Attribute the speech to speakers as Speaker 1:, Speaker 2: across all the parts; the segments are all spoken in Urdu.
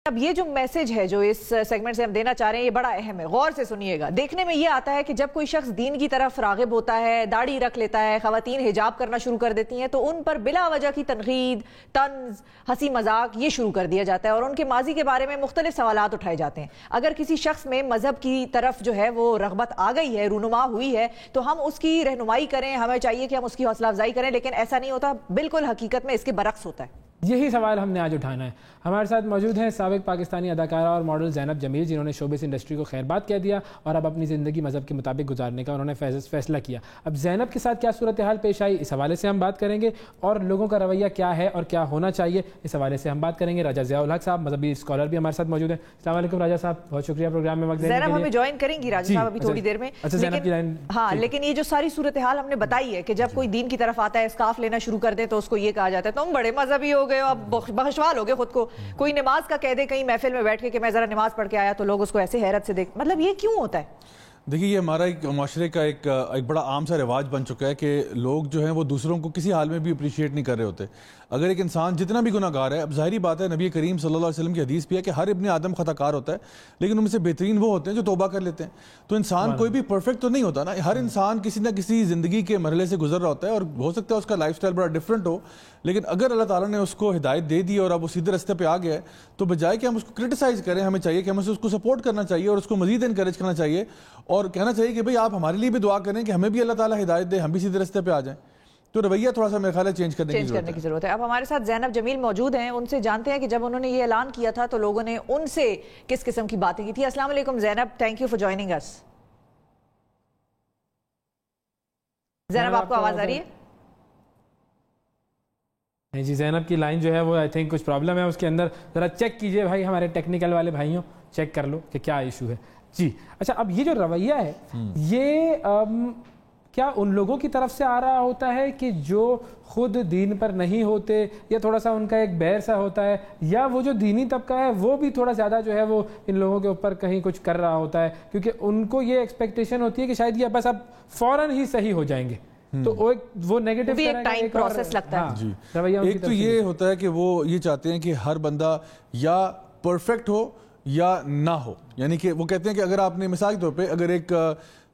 Speaker 1: اب یہ جو میسج ہے جو اس سیگمنٹ سے ہم دینا چاہ رہے ہیں یہ بڑا اہم ہے، غور سے سنیے گا۔ دیکھنے میں یہ آتا ہے کہ جب کوئی شخص دین کی طرف راغب ہوتا ہے، داڑھی رکھ لیتا ہے، خواتین حجاب کرنا شروع کر دیتی ہیں تو ان پر بلا وجہ کی تنقید، طنز، ہنسی مذاق یہ شروع کر دیا جاتا ہے اور ان کے ماضی کے بارے میں مختلف سوالات اٹھائے جاتے ہیں۔ اگر کسی شخص میں مذہب کی طرف جو ہے وہ رغبت آ گئی ہے، رونما ہوئی ہے، تو ہم اس کی رہنمائی کریں، ہمیں چاہیے کہ ہم اس کی حوصلہ افزائی کریں، لیکن ایسا نہیں ہوتا، بالکل حقیقت میں اس کے برعکس ہوتا ہے۔
Speaker 2: یہی سوال ہم نے آج اٹھانا ہے۔ ہمارے ساتھ موجود ہیں سابق پاکستانی اداکارہ اور ماڈل زینب جمیل، جنہوں نے شوبز انڈسٹری کو خیر بات کہہ دیا اور اب اپنی زندگی مذہب کے مطابق گزارنے کا انہوں نے فیصلہ کیا۔ اب زینب کے ساتھ کیا صورتحال پیش آئی، اس حوالے سے ہم بات کریں گے، اور لوگوں کا رویہ کیا ہے اور کیا ہونا چاہیے، اس حوالے سے ہم بات کریں گے۔ راجہ ضیاء الحق صاحب مذہبی اسکالر بھی ہمارے ساتھ موجود ہیں۔ السلام علیکم راجہ صاحب، بہت شکریہ پروگرام میں وقت دینے کے لیے۔
Speaker 1: زینب ہمیں جوائن کریں گی راجہ صاحب ابھی تھوڑی دیر میں، لیکن یہ جو ساری صورتحال ہم نے بتائی ہے کہ جب کوئی دین کی طرف آتا ہے، اسکارف لینا شروع کر دے تو اس کو یہ کہا جاتا ہے تم بڑے مذہبی ہو گئے ہو، اب بخشوال ہو گئے خود کو۔ کوئی نماز کا کہہ دے کہیں محفل میں بیٹھ کے کہ میں ذرا نماز پڑھ کے آیا تو لوگ اس کو ایسے حیرت سے دیکھ، مطلب یہ کیوں ہوتا ہے؟
Speaker 3: دیکھیے یہ ہمارا ایک معاشرے کا ایک بڑا عام سا رواج بن چکا ہے کہ لوگ جو ہیں وہ دوسروں کو کسی حال میں بھی اپریشیٹ نہیں کر رہے ہوتے۔ اگر ایک انسان جتنا بھی گناہ گار ہے، اب ظاہری بات ہے نبی کریم صلی اللہ علیہ وسلم کی حدیث بھی ہے کہ ہر ابن آدم خطا کار ہوتا ہے، لیکن ان میں سے بہترین وہ ہوتے ہیں جو توبہ کر لیتے ہیں۔ تو انسان کوئی بھی پرفیکٹ تو نہیں ہوتا نا، ہر انسان کسی نہ کسی زندگی کے مرحلے سے گزر رہا ہوتا ہے اور ہو سکتا ہے اس کا لائف سٹائل بڑا ڈفرینٹ ہو، لیکن اگر اللہ تعالیٰ نے اس کو ہدایت دے دی اور اب وہ سیدھے راستے پہ آ گیا ہے تو بجائے کہ ہم اس کو کرٹیسائز کریں، ہمیں چاہیے کہ ہم اس کو سپورٹ کرنا چاہیے اور اس کو مزید انکریج کرنا چاہیے اور کہنا چاہیے کہ بھئی آپ ہمارے لیے بھی دعا کریں کہ ہمیں بھی اللہ تعالیٰ ہدایت دے، ہم بھی سیدھے راستے پہ آ جائیں۔ تو رویہ تھوڑا سا میرے خیال ہے چینج کرنے کی ضرورت ہے۔
Speaker 1: اب ہمارے ساتھ زینب جمیل موجود ہیں، ان سے جانتے ہیں کہ جب انہوں نے یہ اعلان کیا تھا تو لوگوں نے ان سے کس قسم کی باتیں کی تھی۔ السلام علیکم زینب، تھینک یو فار جوائننگ اس۔ زینب آپ کو آواز آ رہی ہے؟
Speaker 2: نہیں جی، زینب کی لائن جو ہے وہ آئی تھنک کچھ پرابلم ہے اس کے اندر، ذرا چیک کیجئے بھائی، ہمارے ٹیکنیکل والے بھائیوں چیک کر لو کہ کیا ایشو ہے جی۔ اچھا، اب یہ جو رویہ ہے یہ کیا ان لوگوں کی طرف سے آ رہا ہوتا ہے کہ جو خود دین پر نہیں ہوتے، یا تھوڑا سا ان کا ایک بیر سا ہوتا ہے، یا وہ جو دینی طبقہ ہے وہ بھی تھوڑا زیادہ جو ہے وہ ان لوگوں کے اوپر کہیں کچھ کر رہا ہوتا ہے، کیونکہ ان کو یہ ایکسپیکٹیشن ہوتی ہے کہ شاید یہ بس اب فوراً ہی صحیح ہو جائیں گے، تو وہ نیگیٹو
Speaker 1: بھی ایک ٹائم پروسیس لگتا ہے
Speaker 3: جی۔ ایک تو یہ ہوتا ہے کہ وہ یہ چاہتے ہیں کہ ہر بندہ یا پرفیکٹ ہو یا نہ ہو، یعنی کہ وہ کہتے ہیں کہ اگر آپ نے مثال کے طور پہ اگر ایک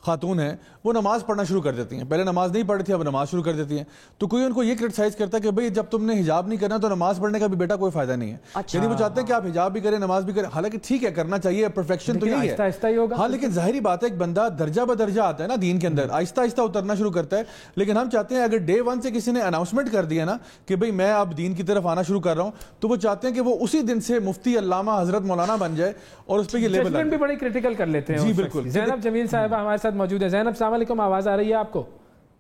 Speaker 3: خاتون ہیں وہ نماز پڑھنا شروع کر دیتی ہیں، پہلے نماز نہیں پڑھتی اب نماز شروع کر دیتی ہیں، تو کوئی ان کو یہ کرٹیسائز کرتا ہے کہ بھئی جب تم نے حجاب نہیں کرنا تو نماز پڑھنے کا بھی بیٹا کوئی فائدہ نہیں ہے۔ یعنی وہ چاہتے ہیں کہ آپ حجاب بھی کریں، نماز بھی کریں، حالانکہ ٹھیک ہے کرنا چاہیے، پرفیکشن تو نہیں ہے ہاں، لیکن ظاہری بات ہے ایک بندہ درجہ بدرجہ آتا ہے نا دین کے اندر، آہستہ آہستہ اترنا شروع کرتا ہے، لیکن ہم چاہتے ہیں اگر ڈے ون سے کسی نے اناؤنسمنٹ کر دیا نا کہ بھئی میں اب دین کی طرف آنا شروع کر رہا ہوں، تو وہ چاہتے ہیں کہ وہ اسی دن سے مفتی علامہ حضرت مولانا بن جائے اور اس پہ یہ لیبل
Speaker 2: بھی بڑی کرٹیکل کر لیتے ہیں۔
Speaker 3: جی بالکل۔
Speaker 2: زینب جمیل صاحبہ ہمارے ساتھ موجود ہے۔ زینب السلام علیکم، آواز آ رہی ہے آپ کو؟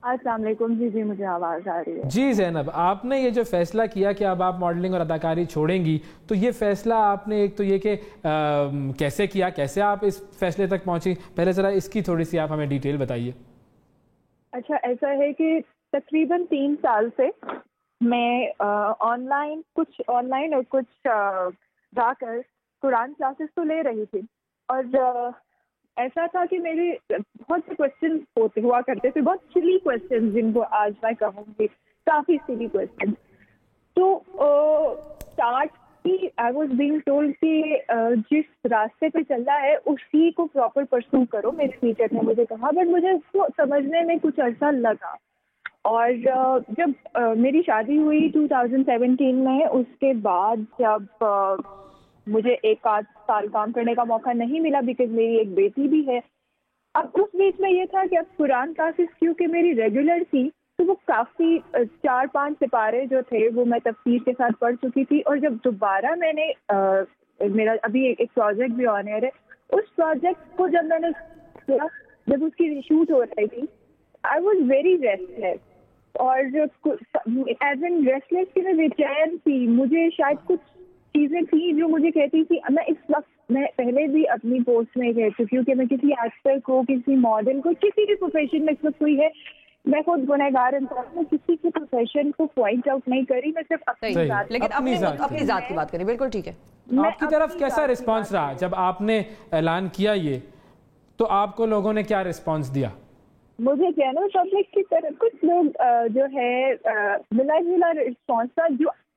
Speaker 4: السلام علیکم، جی مجھے آواز آ رہی ہے۔
Speaker 2: جی زینب، آپ نے یہ جو فیصلہ کیا کہ اب آپ ماڈلنگ اور اداکاری چھوڑیں گی، تو یہ فیصلہ آپ نے ایک تو یہ کہ کیسے کیا، کیسے آپ اس فیصلے تک پہنچی، پہلے ذرا اس کی تھوڑی سی آپ ہمیں ڈیٹیل بتائیے۔
Speaker 4: اچھا، ایسا ہے کہ تقریباً 3 سال سے میں آن لائن اور کچھ جا کر قرآن کلاسز تو لے رہی تھی، اور ایسا تھا کہ میرے بہت سے کوشچن ہوا کرتے تھے، بہت سلی کوشچن جن کو آج میں کہوں گی کافی سلی کوشچن۔ تو اسٹارٹ کی آئی واز بینگ ٹولڈ کہ جس راستے پہ چل رہا ہے اسی کو پراپر پرسو کرو، میرے ٹیچر نے مجھے کہا، بٹ مجھے اس کو سمجھنے میں کچھ عرصہ لگا۔ اور جب میری شادی ہوئی 2017 میں، اس کے بعد جب مجھے 1 سال کام کرنے کا موقع نہیں ملا بیکاز میری ایک بیٹی بھی ہے، اب اس بیچ میں یہ تھا کہ اب قرآن کلاسز کیونکہ میری ریگولر تھی تو وہ کافی 4-5 سپارے جو تھے وہ میں تفسیر کے ساتھ پڑھ چکی تھی، اور جب دوبارہ میں نے میرا ابھی ایک پروجیکٹ بھی آن ایئر ہے، اس پروجیکٹ کو جب میں نے جب اس کی شوٹ ہو رہی تھی آئی واز ویری ریسٹلیس، اور ایز این ریسٹلیس کہ میں بے چین تھی، مجھے شاید کچھ چیزیں تھیں جو مجھے کہتی تھی، میں اس وقت میں پہلے بھی اپنی پوسٹ میں کہہ چکی ہوں کہ میں کسی ایکٹر کو، کسی ماڈل کو، کسی بھی پروفیشن میں اس وقت کوئی ہے، میں خود گنہگار انسان ہوں، کسی کے پروفیشن کو پوائنٹ آؤٹ نہیں کری، میں صرف اپنی ذات،
Speaker 1: لیکن اپنی ذات کی بات کریں، بالکل ٹھیک ہے۔
Speaker 2: آپ کی طرف کیسا رسپانس رہا جب آپ نے اعلان کیا یہ، تو آپ کو لوگوں نے کیا رسپانس دیا؟
Speaker 4: مجھے جنرل پبلک کی طرف کچھ لوگ جو ہے ملا جلا رسپانس تھا، جو